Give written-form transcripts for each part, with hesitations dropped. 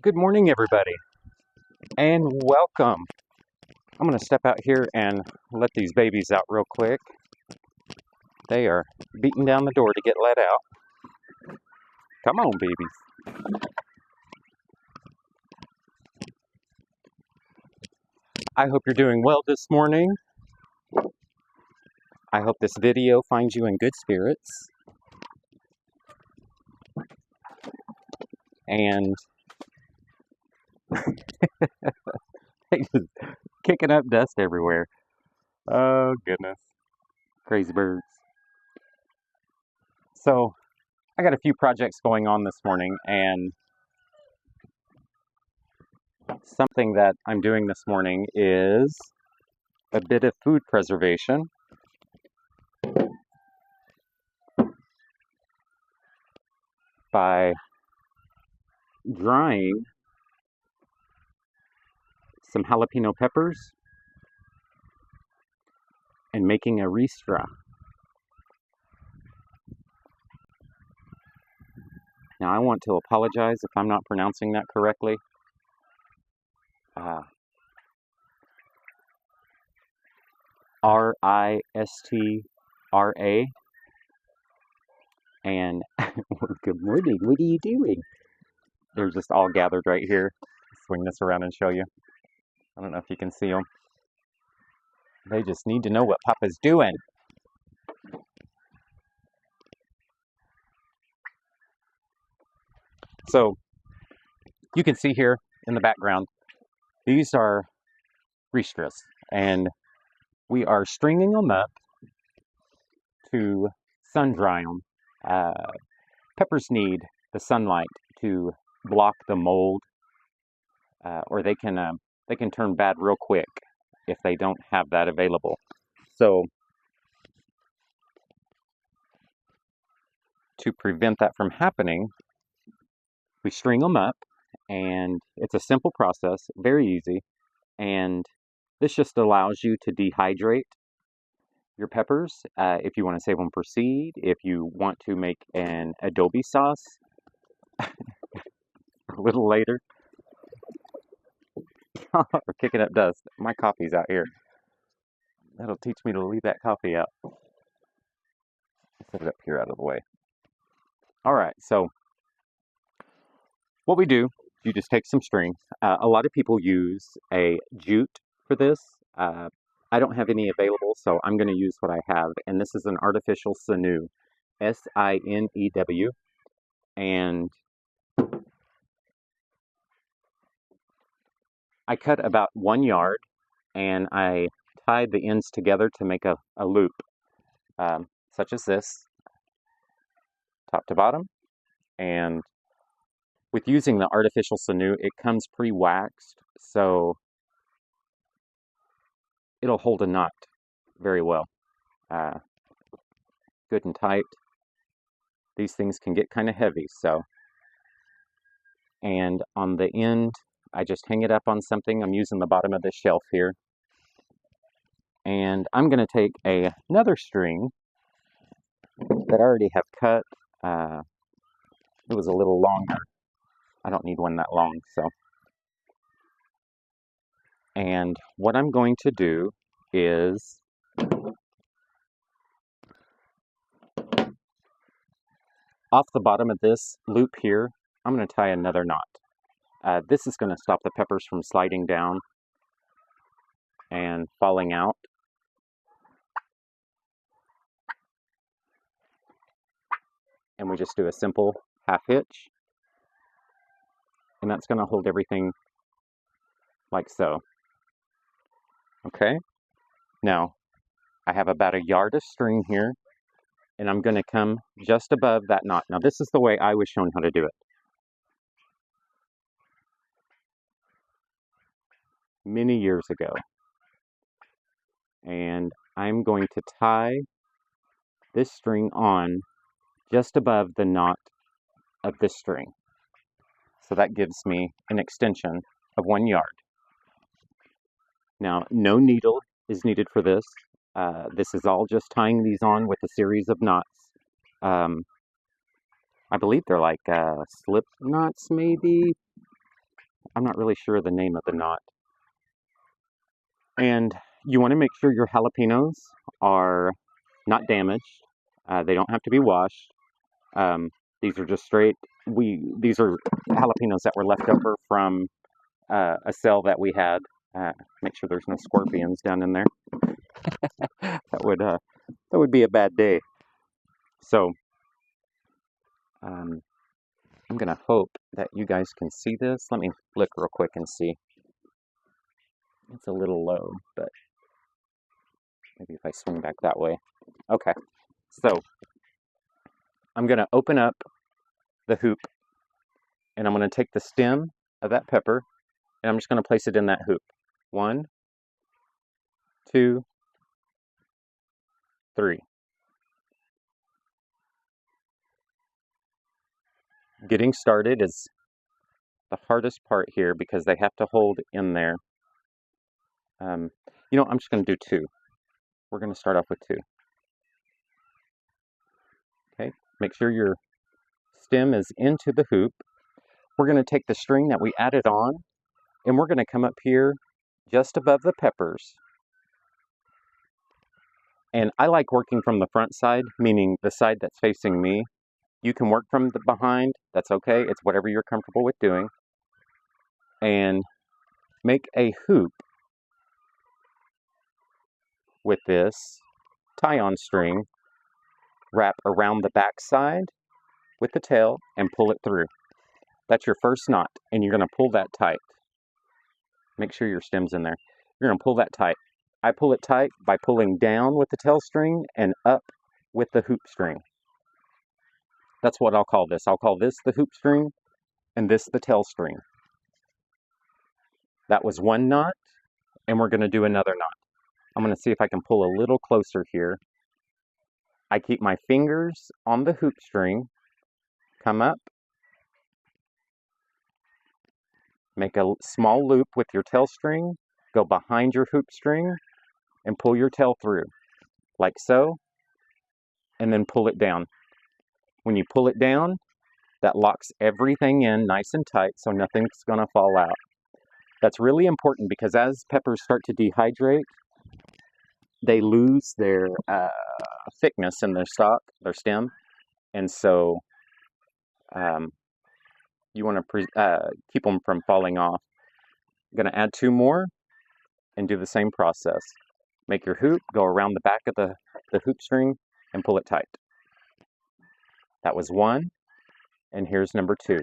Good morning, everybody, and welcome. I'm going to step out here and let these babies out real quick. They are beating down the door to get let out. Come on, babies. I hope you're doing well this morning. I hope this video finds you in good spirits. And they just kicking up dust everywhere. Oh, goodness. Crazy birds. So, I got a few projects going on this morning, and something that I'm doing this morning is a bit of food preservation. By drying some jalapeno peppers and making a ristra. Now I want to apologize if I'm not pronouncing that correctly. R-I-S-T-R-A. And good morning, what are you doing? They're just all gathered right here. Swing this around and show you. I don't know if you can see them. They just need to know what Papa's doing. So, you can see here in the background, these are ristras, and we are stringing them up to sun dry them. Peppers need the sunlight to block the mold, or they can turn bad real quick if they don't have that available. So, to prevent that from happening, we string them up, and it's a simple process, very easy, and this just allows you to dehydrate your peppers if you want to save them for seed, if you want to make an adobe sauce a little later. We're kicking up dust. My coffee's out here. That'll teach me to leave that coffee out. Set it up here out of the way. Alright, so what we do, you just take some string. A lot of people use a jute for this. I don't have any available, so I'm going to use what I have. And this is an artificial sinew, S-I-N-E-W. And I cut about 1 yard, and I tied the ends together to make a loop, such as this, top to bottom. And with using the artificial sinew, it comes pre-waxed, so it'll hold a knot very well. Good and tight. These things can get kind of heavy, so. And on the end, I just hang it up on something. I'm using the bottom of this shelf here. And I'm going to take another string that I already have cut. It was a little longer. I don't need one that long, so. And what I'm going to do is off the bottom of this loop here, I'm going to tie another knot. This is going to stop the peppers from sliding down and falling out. And we just do a simple half hitch. And that's going to hold everything like so. Okay? Now, I have about 1 yard of string here, and I'm going to come just above that knot. Now, this is the way I was shown how to do it. Many years ago. And I'm going to tie this string on just above the knot of this string. So that gives me an extension of 1 yard. Now, no needle is needed for this. This is all just tying these on with a series of knots. I believe they're like slip knots, maybe. I'm not really sure the name of the knot. And you want to make sure your jalapenos are not damaged. They don't have to be washed. These are just straight. These are jalapenos that were left over from a sale that we had. Make sure there's no scorpions down in there. That would be a bad day. So I'm gonna hope that you guys can see this. Let me look real quick and see. It's a little low, but maybe if I swing back that way. Okay, so I'm gonna open up the hoop and I'm gonna take the stem of that pepper and I'm just gonna place it in that hoop. 1, 2, 3. Getting started is the hardest part here because they have to hold in there. I'm just going to do 2. We're going to start off with 2. Okay, make sure your stem is into the hoop. We're going to take the string that we added on and we're going to come up here just above the peppers. And I like working from the front side, meaning the side that's facing me. You can work from the behind, that's okay. It's whatever you're comfortable with doing. And make a hoop with this tie-on string, wrap around the back side with the tail and pull it through. That's your first knot, and you're going to pull that tight. Make sure your stem's in there. You're going to pull that tight. I pull it tight by pulling down with the tail string and up with the hoop string. That's what I'll call this. I'll call this the hoop string and this the tail string. That was one knot, and we're going to do another knot. I'm going to see if I can pull a little closer here. I keep my fingers on the hoop string, come up, make a small loop with your tail string, go behind your hoop string, and pull your tail through, like so, and then pull it down. When you pull it down, that locks everything in nice and tight so nothing's going to fall out. That's really important because as peppers start to dehydrate, they lose their thickness in their stalk, their stem, and so you want to keep them from falling off. I'm going to add 2 more and do the same process. Make your hoop, go around the back of the hoop string, and pull it tight. That was 1, and here's number 2.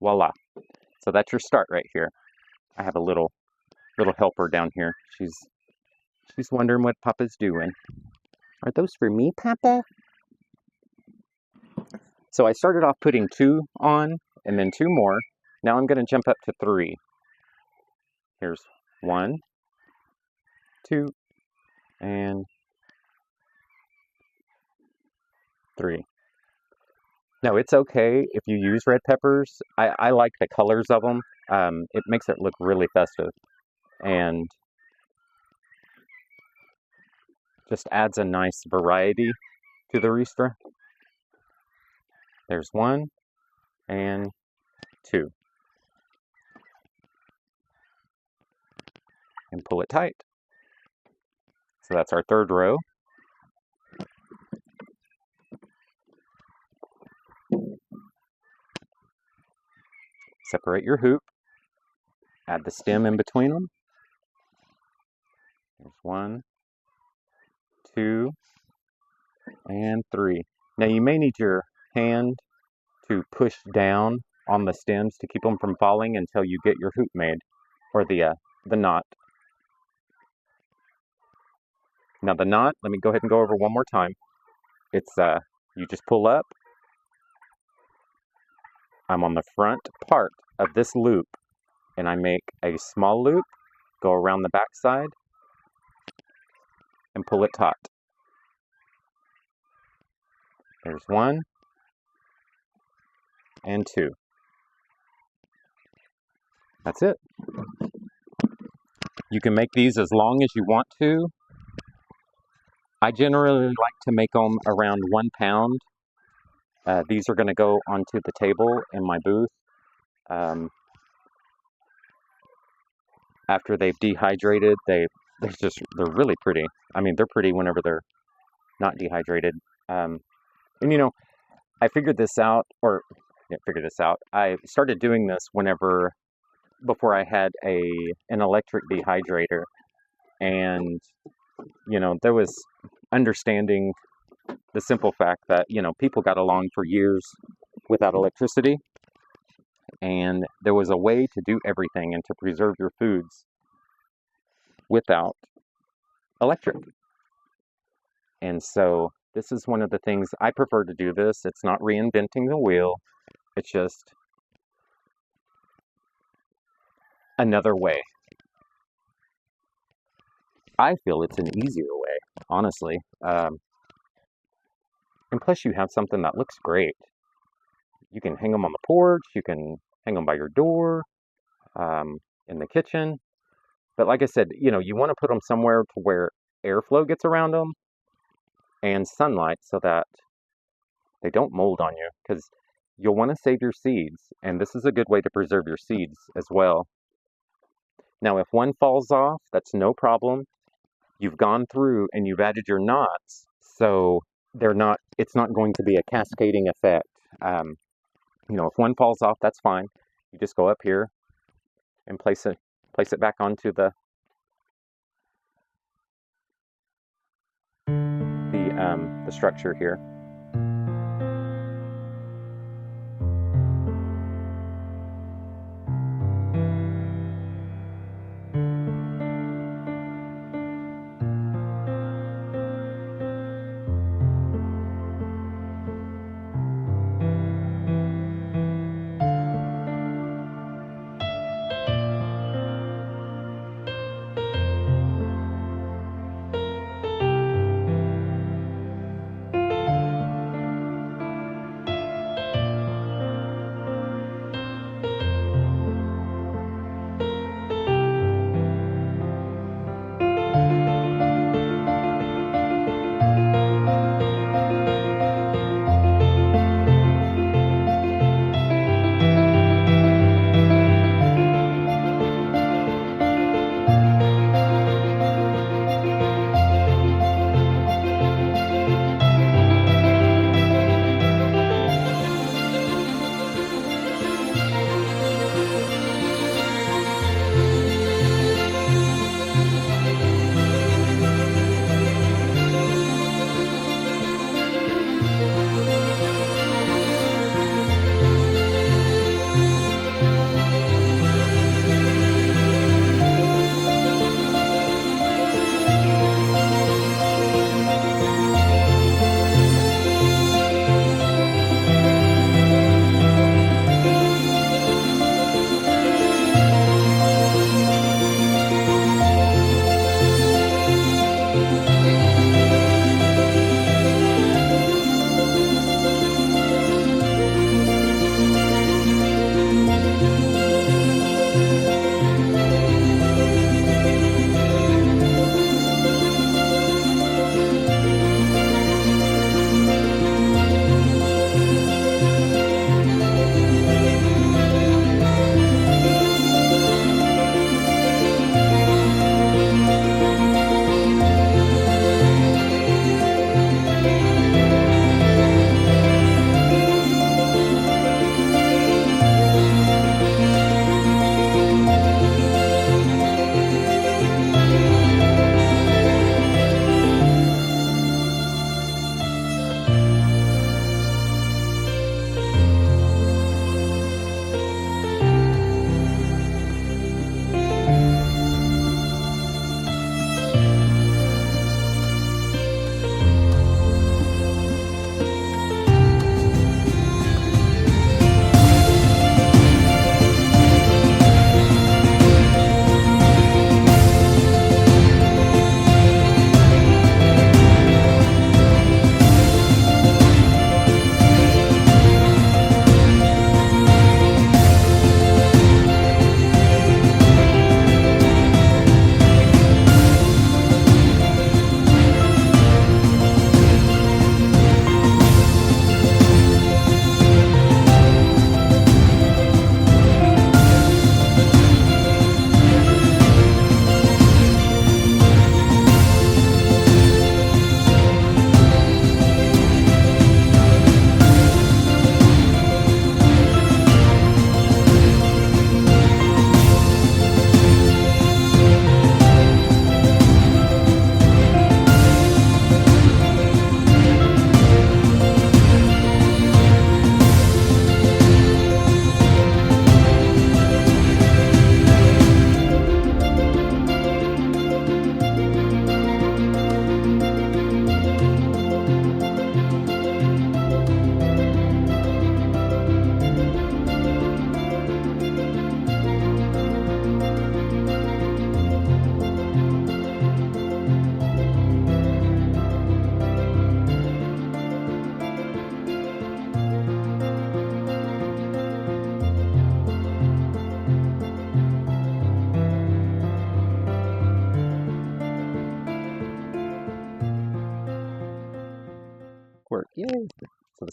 Voila. So that's your start right here. I have a little helper down here. She's wondering what Papa's doing. Are those for me, Papa? So I started off putting 2 on and then 2 more. Now I'm going to jump up to 3. Here's 1, 2, and 3. Now it's okay if you use red peppers. I like the colors of them. It makes it look really festive and just adds a nice variety to the ristra. There's 1 and 2. And pull it tight. So that's our 3rd row. Separate your hoop. Add the stem in between them. There's 1, 2, and 3. Now you may need your hand to push down on the stems to keep them from falling until you get your hoop made, or the knot. Now the knot, let me go ahead and go over one more time. It's you just pull up. I'm on the front part of this loop, and I make a small loop, go around the back side, and pull it taut. There's 1 and 2. That's it. You can make these as long as you want to. I generally like to make them around 1 pound. These are going to go onto the table in my booth. After they've dehydrated, they're really pretty. I mean, they're pretty whenever they're not dehydrated. And you know, I figured this out, or yeah, figured this out. I started doing this before I had an electric dehydrator, and you know, there was understanding the simple fact that, you know, people got along for years without electricity, and there was a way to do everything and to preserve your foods without electric. And so this is one of the things I prefer to do this. It's not reinventing the wheel. It's just another way. I feel it's an easier way, honestly. And plus you have something that looks great. You can hang them on the porch. You can hang them by your door, in the kitchen. But like I said, you know, you want to put them somewhere to where airflow gets around them and sunlight so that they don't mold on you, because you'll want to save your seeds, and this is a good way to preserve your seeds as well. Now, if one falls off, that's no problem. You've gone through and you've added your knots, so it's not going to be a cascading effect. You know, if one falls off, that's fine. You just go up here and place it back onto the structure here.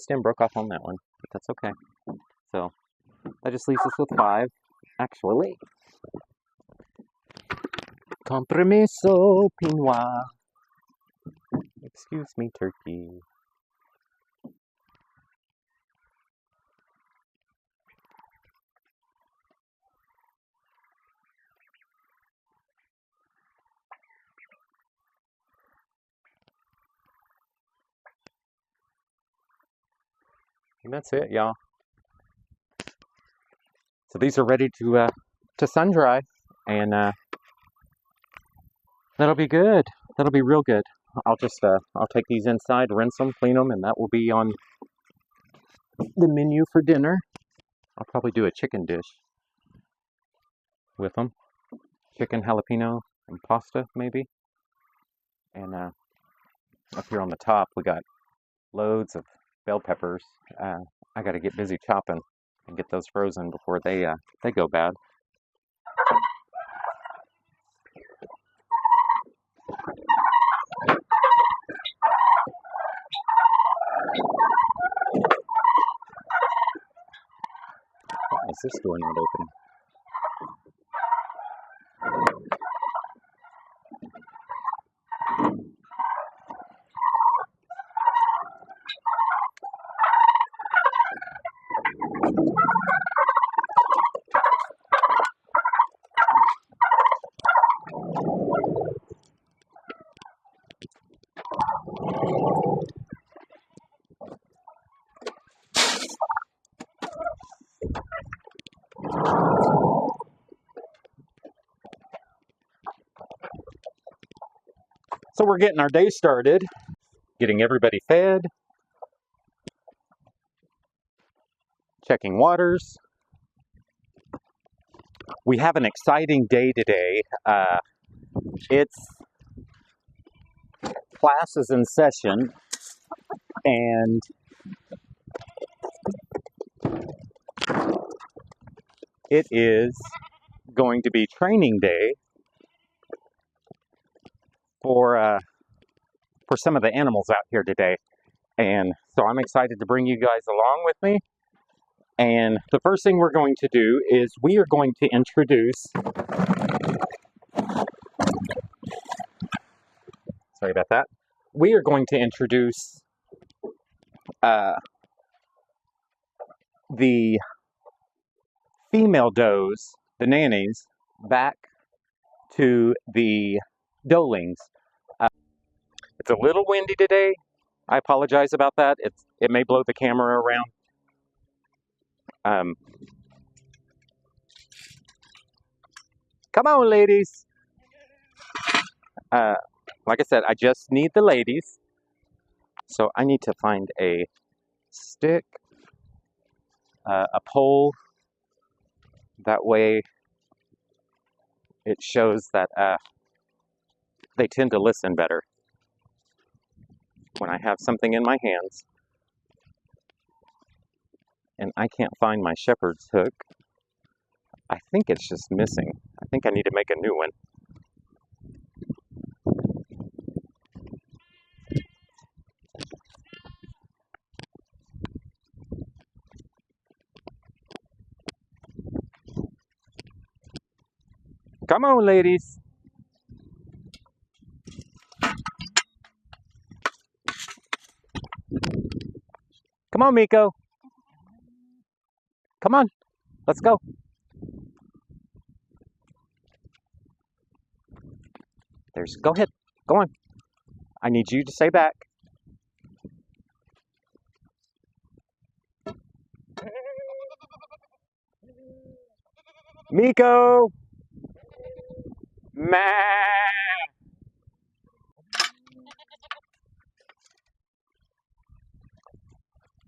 stem broke off on that one, but that's okay. So that just leaves us with 5, actually. Compromiso, Pinois. Excuse me, turkey. And that's it, y'all. So these are ready to sun dry, and that'll be good. That'll be real good. I'll just I'll take these inside, rinse them, clean them, and that will be on the menu for dinner. I'll probably do a chicken dish with them. Chicken, jalapeno, and pasta, maybe. And up here on the top, we got loads of bell peppers. I got to get busy chopping and get those frozen before they go bad. Why is this door not opening? So we're getting our day started, getting everybody fed, checking waters. We have an exciting day today. It's classes in session, and it is going to be training day for some of the animals out here today. And so I'm excited to bring you guys along with me. And the first thing we're going to do is we are going to introduce, sorry about that, we are going to introduce the female does, the nannies, back to the doelings. It's a little windy today. I apologize about that. It may blow the camera around. Come on, ladies. Like I said, I just need the ladies. So I need to find a stick, a pole. That way it shows that they tend to listen better when I have something in my hands. And I can't find my shepherd's hook. I think it's just missing. I think I need to make a new one. Come on, ladies. Come on, Miko. Come on, let's go. Go ahead, go on. I need you to stay back. Miko! Ma!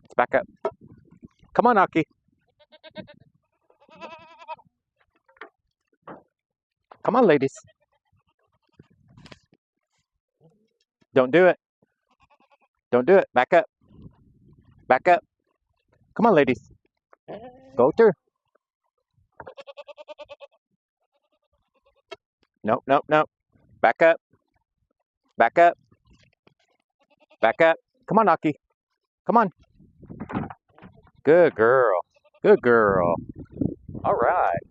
Let's back up. Come on, Aki. Come on, ladies. Don't do it. Don't do it. Back up. Back up. Come on, ladies. Go through. Nope, nope, nope. Back up. Back up. Back up. Come on, Aki. Come on. Good girl. Good girl. All right.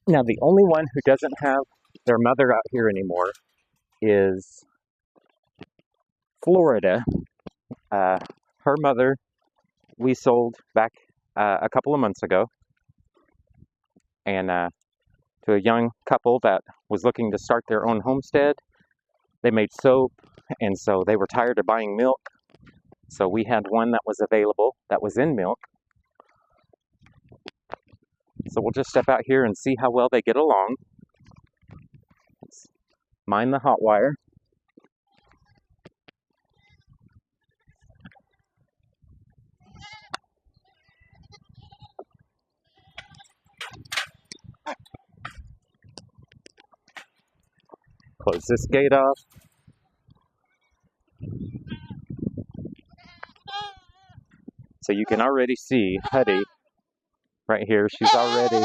Now, the only one who doesn't have their mother out here anymore is Florida. Her mother we sold back a couple of months ago, and to a young couple that was looking to start their own homestead. They made soap, and so they were tired of buying milk. So we had one that was available that was in milk. So we'll just step out here and see how well they get along. Let's mind the hot wire. Close this gate off. So you can already see Huddy right here. She's already,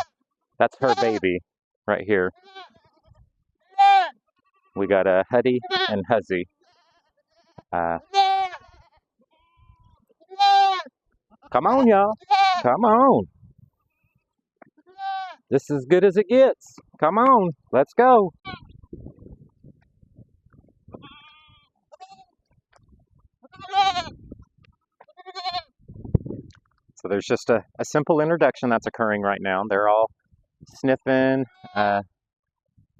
that's her baby right here. We got a Huddy and Huzzy. Come on, y'all. Come on. This is as good as it gets. Come on. Let's go. So there's just a simple introduction that's occurring right now. They're all sniffing,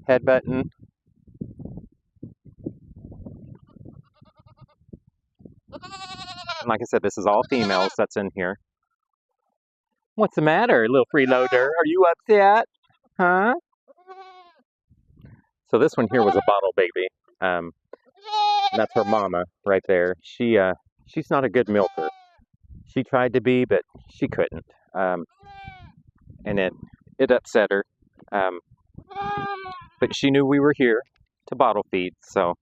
headbutting. And like I said, this is all females that's in here. What's the matter, little freeloader? Are you upset? Huh? So this one here was a bottle baby. That's her mama right there. She's not a good milker. She tried to be, but she couldn't. And it upset her. But she knew we were here to bottle feed, so.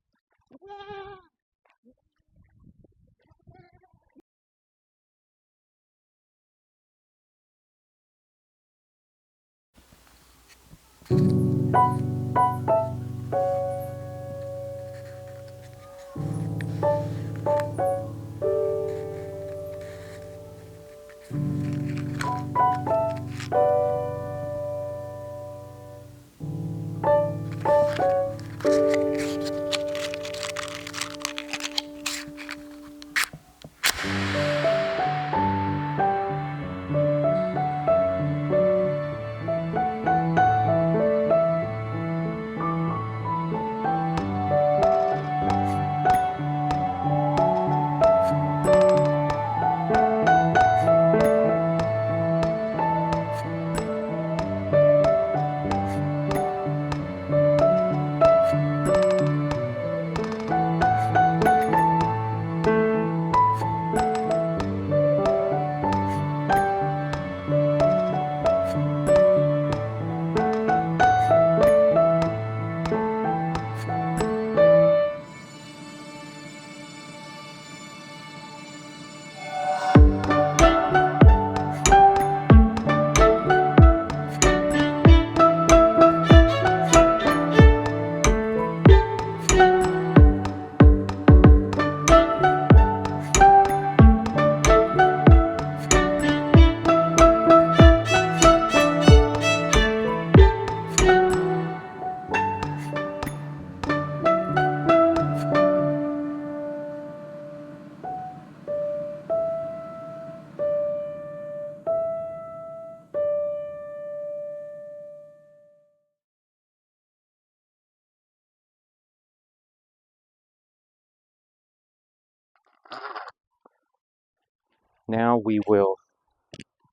Now we will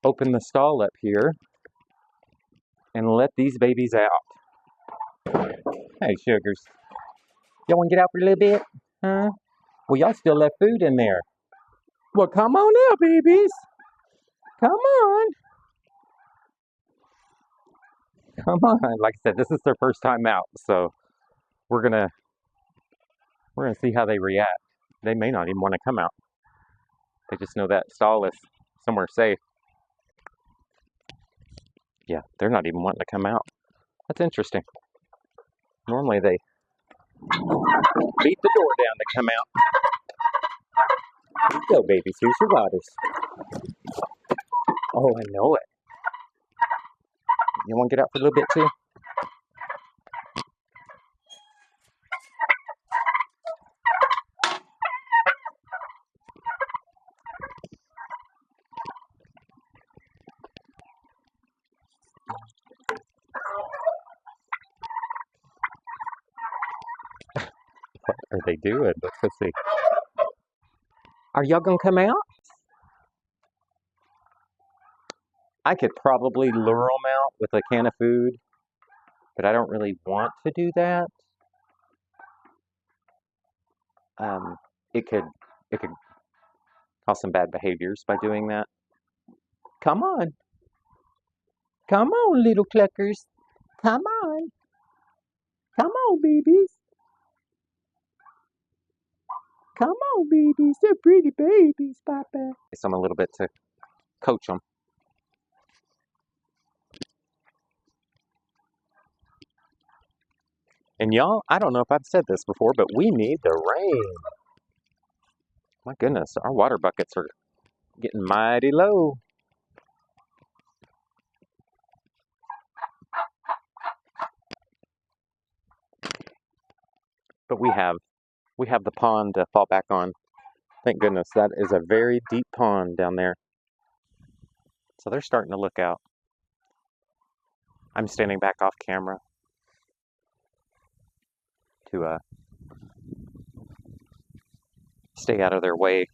open the stall up here and let these babies out. Hey, sugars. Y'all want to get out for a little bit? Huh? Well, y'all still left food in there. Well, come on out, babies. Come on. Come on. Like I said, this is their first time out, so we're gonna see how they react. They may not even want to come out. They just know that stall is somewhere safe. Yeah, they're not even wanting to come out. That's interesting. Normally they Beat the door down to come out. Here you go, babies. Here's your waters. Oh, I know it. You want to get out for a little bit too? What are they doing? Let's go see. Are y'all gonna come out? I could probably lure them out with a can of food, but I don't really want to do that. Um, it could cause some bad behaviors by doing that. Come on, come on, little cluckers. Come on, babies. Come on, babies. They're pretty babies, Papa. Some a little bit to coach them. And y'all, I don't know if I've said this before, but we need the rain. My goodness, our water buckets are getting mighty low. But we have the pond to fall back on. Thank goodness, that is a very deep pond down there. So they're starting to look out. I'm standing back off camera to stay out of their way.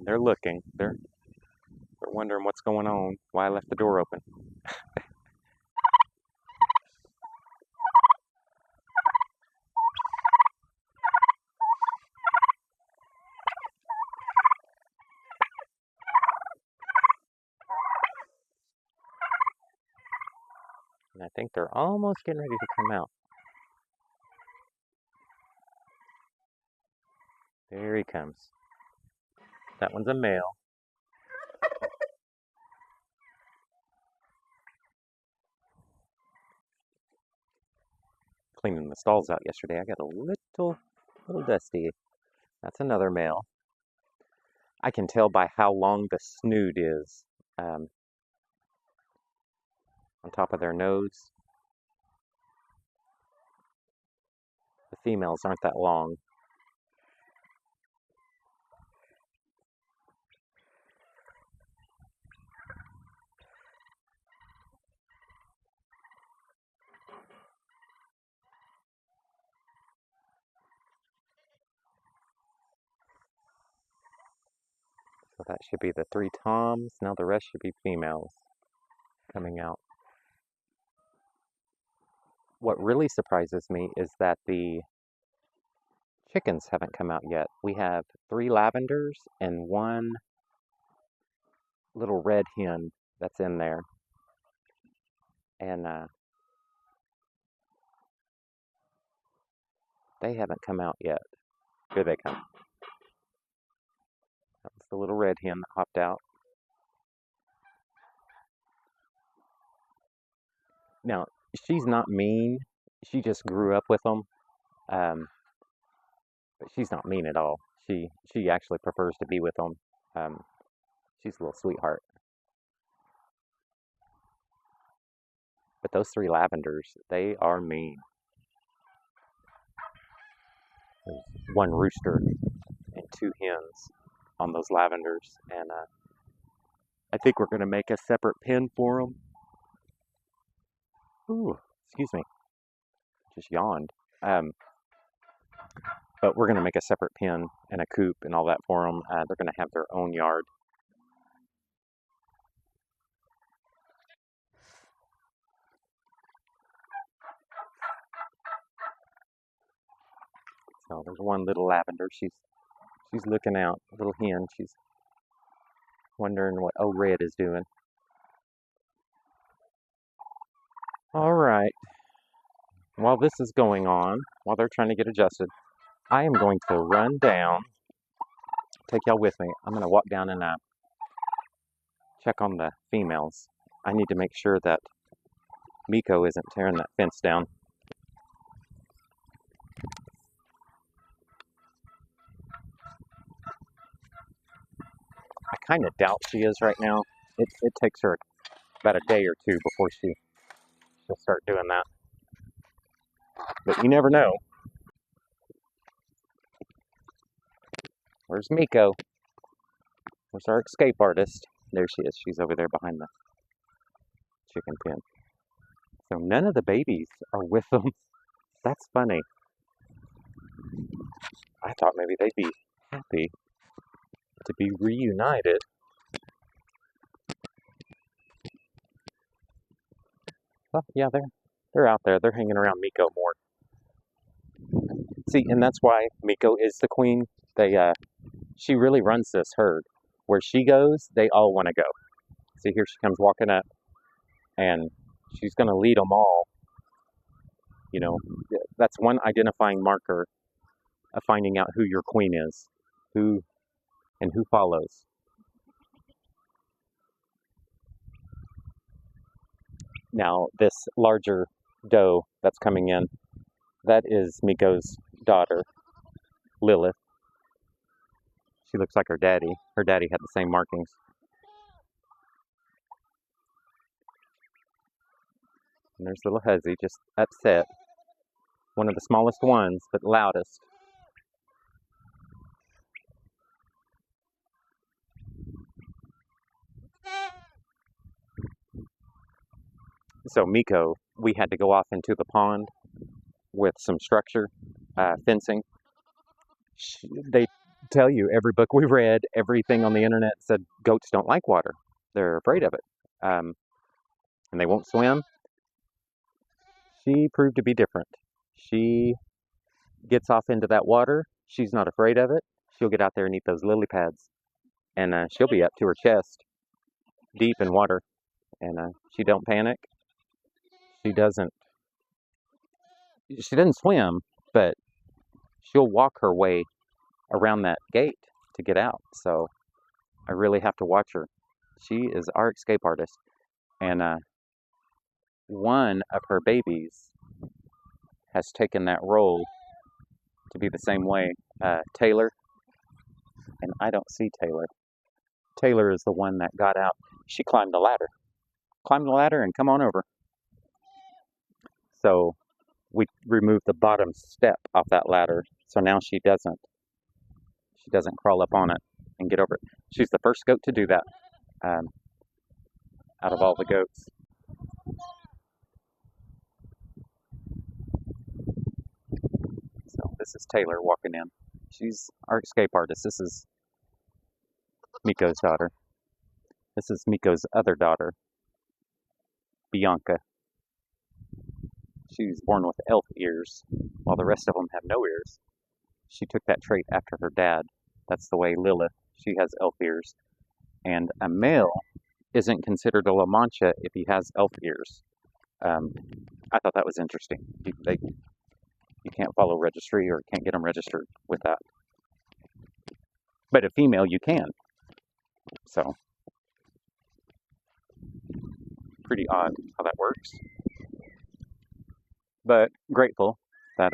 They're looking. They're wondering what's going on, why I left the door open. And I think they're almost getting ready to come out. There he comes. That one's a male. Cleaning the stalls out yesterday, I got a little dusty. That's another male. I can tell by how long the snoot is on top of their nose. The females aren't that long. So that should be the 3 toms. Now the rest should be females coming out. What really surprises me is that the chickens haven't come out yet. We have 3 lavenders and 1 little red hen that's in there. And they haven't come out yet. Here they come. That was the little red hen that hopped out. Now, she's not mean. She just grew up with them. But she's not mean at all. She actually prefers to be with them. She's a little sweetheart. But those 3 lavenders, they are mean. There's 1 rooster and 2 hens on those lavenders. And I think we're going to make a separate pen for them. Ooh, excuse me. Just yawned. But we're going to make a separate pen and a coop and all that for them. They're going to have their own yard. So there's 1 little lavender. She's looking out. Little hen. She's wondering what old Red is doing. All right. While this is going on, while they're trying to get adjusted, I am going to run down, take y'all with me. I'm going to walk down and check on the females. I need to make sure that Miko isn't tearing that fence down. I kind of doubt she is right now. It takes her about a day or two before she'll start doing that. But you never know. Where's Miko? Where's our escape artist? There she is. She's over there behind the chicken pen. So none of the babies are with them. That's funny. I thought maybe they'd be happy to be reunited. Oh, yeah, they're out there. They're hanging around Miko more. See, and that's why Miko is the queen. She really runs this herd. Where she goes, they all want to go. See, here she comes walking up, and she's going to lead them all. You know, that's one identifying marker of finding out who your queen is, who follows. Now, this larger doe that's coming in, that is Miko's daughter, Lilith. She looks like her daddy. Her daddy had the same markings. And there's little Huzzy, just upset. One of the smallest ones, but loudest. So Miko, we had to go off into the pond with some structure, fencing. They tell you, every book we read, everything on the internet said goats don't like water. They're afraid of it. And they won't swim. She proved to be different. She gets off into that water. She's not afraid of it. She'll get out there and eat those lily pads. And she'll be up to her chest, deep in water. And she don't panic. She doesn't swim, but she'll walk her way around that gate to get out. So I really have to watch her. She is our escape artist. And one of her babies has taken that role to be the same way. Taylor, and I don't see Taylor. Taylor is the one that got out. She climbed the ladder. Climbed the ladder and come on over. So we removed the bottom step off that ladder. So now she doesn't crawl up on it and get over it. She's the first goat to do that out of all the goats. So this is Taylor walking in. She's our escape artist. This is Miko's daughter. This is Miko's other daughter, Bianca. She's born with elf ears, while the rest of them have no ears. She took that trait after her dad. That's the way Lilith, she has elf ears. And a male isn't considered a lamancha if he has elf ears. I thought that was interesting. You can't follow registry or can't get them registered with that. But a female, you can. So, pretty odd how that works. But grateful that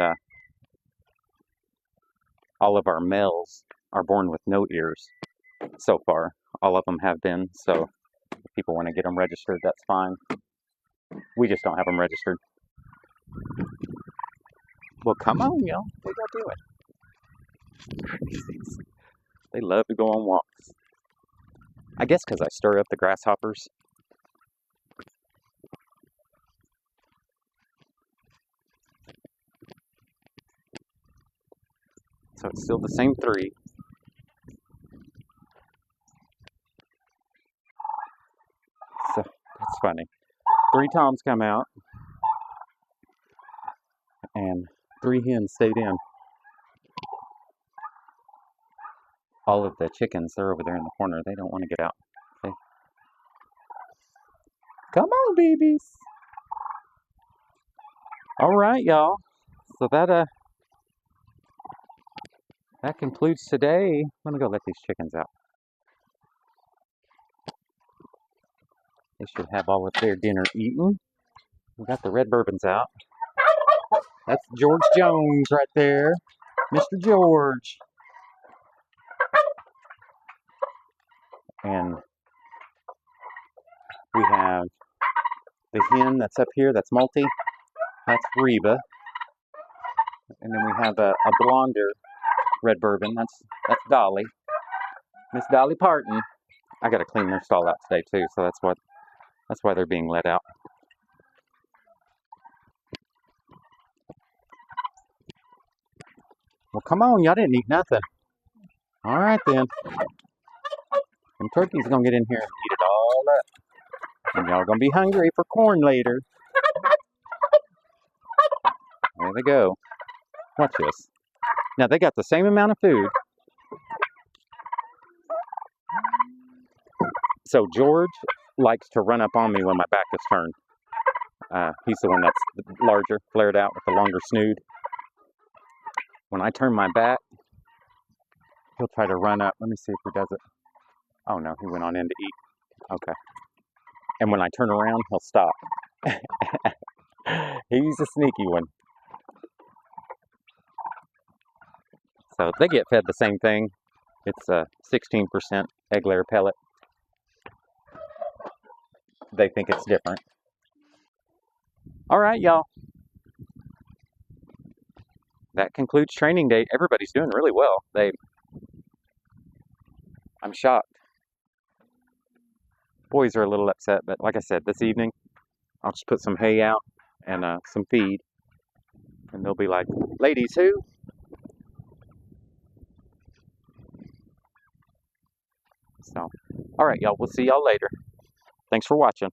all of our males are born with no ears so far. All of them have been, so if people want to get them registered, that's fine. We just don't have them registered. Well, come on, y'all. We gotta do it. They love to go on walks. I guess because I stir up the grasshoppers. So it's still the same three. So that's funny. 3 toms come out, and 3 hens stayed in. All of the chickens, they're over there in the corner. They don't want to get out. See? Come on, babies. All right, y'all. So that concludes today. Let me go let these chickens out. They should have all of their dinner eaten. We got the red bourbons out. That's George Jones right there. Mr. George. And we have the hen that's up here, that's multi. That's Reba. And then we have a blonder red bourbon. That's Dolly. Miss Dolly Parton. I gotta clean their stall out today too, so that's why they're being let out. Well, come on, y'all didn't eat nothing. All right then. Them turkeys gonna get in here and eat it all up. And y'all gonna be hungry for corn later. There they go. Watch this. Now they got the same amount of food. So George likes to run up on me when my back is turned. He's the one that's larger, flared out with the longer snood. When I turn my back, he'll try to run up. Let me see if he does it. Oh no, he went on in to eat. Okay. And when I turn around, he'll stop. He's a sneaky one. So they get fed the same thing. It's a 16% egg layer pellet. They think it's different. All right, y'all. That concludes training day. Everybody's doing really well. I'm shocked. Boys are a little upset, but like I said, this evening, I'll just put some hay out and some feed. And they'll be like, ladies who? So, all right, y'all. We'll see y'all later. Thanks for watching.